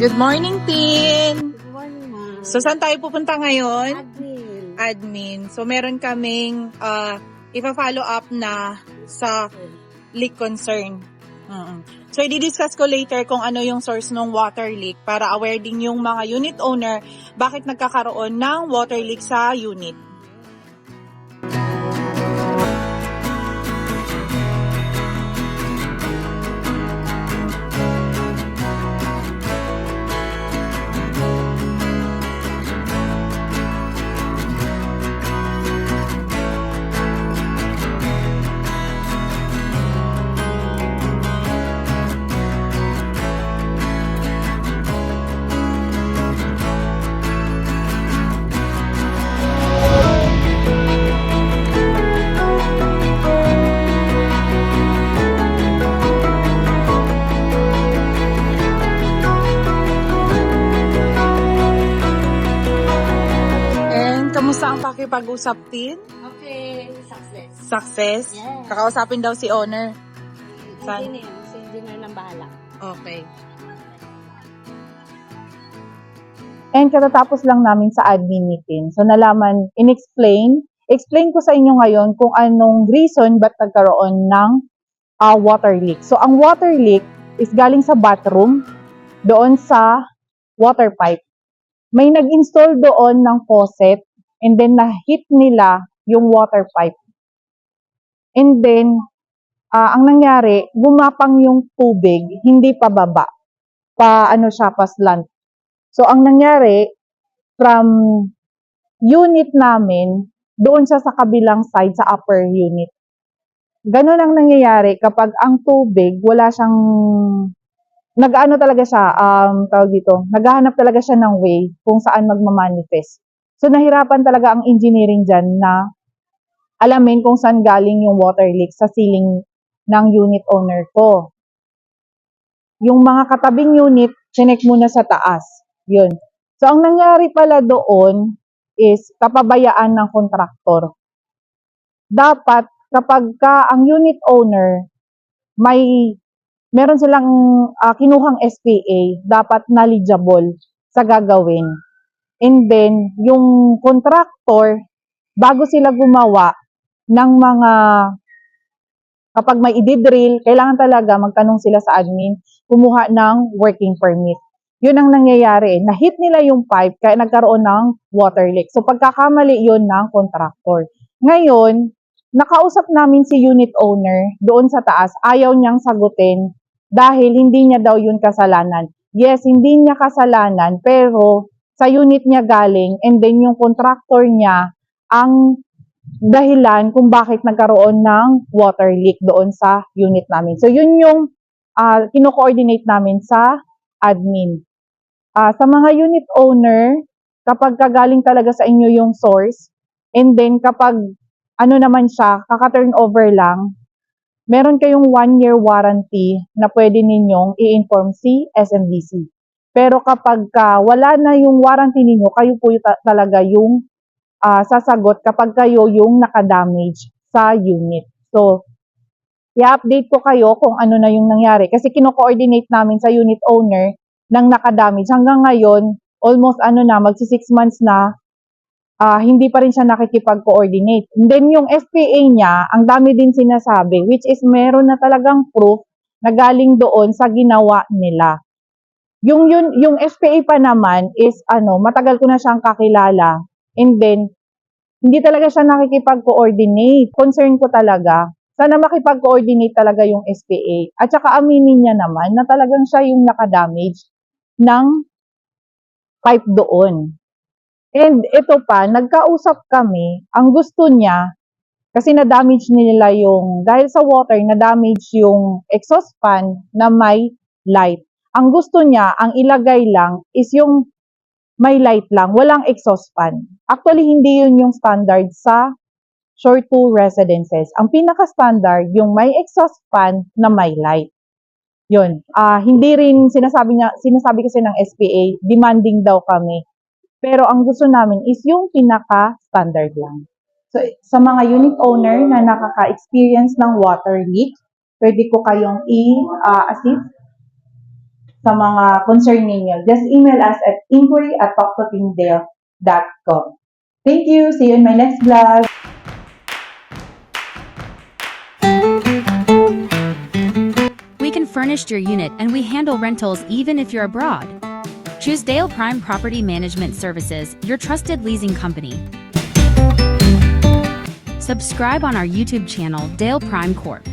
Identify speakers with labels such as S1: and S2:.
S1: Good morning, Tin!
S2: Good morning, ma'am.
S1: So, saan tayo pupunta ngayon?
S2: Admin.
S1: So, meron kaming ipa-follow up na sa leak concern. So, i-discuss ko later kung ano yung source ng water leak para aware din yung mga unit owner bakit nagkakaroon ng water leak sa unit. Kamusta ang pakipag-usap, Tin?
S2: Okay, success.
S1: Success?
S2: Yes.
S1: Kakausapin daw si owner.
S2: Engineer. Si engineer lang bahala.
S1: Okay.
S3: And katatapos lang namin sa admin meeting. So nalaman, explain ko sa inyo ngayon kung anong reason ba't nagkaroon ng water leak. So ang water leak is galing sa bathroom, doon sa water pipe. May nag-install doon ng faucet, and then na-hit nila yung water pipe. And then, ang nangyari, gumapang yung tubig, hindi pa baba. Pa slant. So, ang nangyari, from unit namin, doon siya sa kabilang side, sa upper unit. Ganun ang nangyayari kapag ang tubig, wala siyang, naghahanap talaga siya ng way kung saan magmamanifest. So, nahirapan talaga ang engineering dyan na alamin kung saan galing yung water leak sa ceiling ng unit owner ko. Yung mga katabing unit, chinek muna sa taas. Yun. So, ang nangyari pala doon is kapabayaan ng kontraktor. Dapat, kapag ang unit owner, meron silang kinuhang SPA, dapat knowledgeable sa gagawin. And then, yung contractor, bago sila gumawa ng mga, kapag may i-drill, kailangan talaga magtanong sila sa admin, kumuha ng working permit. Yun ang nangyayari. Na-hit nila yung pipe, kaya nagkaroon ng water leak. So, pagkakamali yun ng contractor. Ngayon, nakausap namin si unit owner doon sa taas, ayaw niyang sagutin dahil hindi niya daw yun kasalanan. Yes, hindi niya kasalanan, pero sa unit niya galing, and then yung contractor niya ang dahilan kung bakit nagkaroon ng water leak doon sa unit namin. So, yun yung kino-coordinate namin sa admin. Sa mga unit owner, kapag kagaling talaga sa inyo yung source, and then kapag naman siya, kaka-turnover lang, meron kayong 1-year warranty na pwede ninyong i-inform si SMDC. Pero kapag wala na yung warranty ninyo, kayo po talaga yung sasagot kapag kayo yung nakadamage sa unit. So, i-update ko kayo kung ano na yung nangyari. Kasi kino-coordinate namin sa unit owner ng nakadamage. Hanggang ngayon, almost magsi 6 months na, hindi pa rin siya nakikipag-coordinate. And then yung SPA niya, ang dami din sinasabi, which is meron na talagang proof na galing doon sa ginawa nila. Yung SPA pa naman is matagal ko na siyang kakilala. And then, hindi talaga siya nakikipag-coordinate. Concern ko talaga, sana makipag-coordinate talaga yung SPA. At saka aminin niya naman na talagang siya yung nakadamage ng pipe doon. And ito pa, nagkausap kami, ang gusto niya, kasi na-damage nila dahil sa water, na-damage yung exhaust fan na may light. Ang gusto niya, ang ilagay lang is yung may light lang, walang exhaust fan. Actually, hindi yun yung standard sa shore to residences. Ang pinaka-standard, yung may exhaust fan na may light. Yun. Hindi rin sinasabi kasi ng SPA, demanding daw kami. Pero ang gusto namin is yung pinaka-standard lang. So, sa mga unit owner na nakaka-experience ng water leak, pwede ko kayong i-assist. sa mga concern ninyo, just email us at inquiry@talktotindale.com. Thank you. See you in my next vlog.
S4: We can furnish your unit and we handle rentals even if you're abroad. Choose Dale Prime Property Management Services, your trusted leasing company. Subscribe on our YouTube channel, Dale Prime Corp.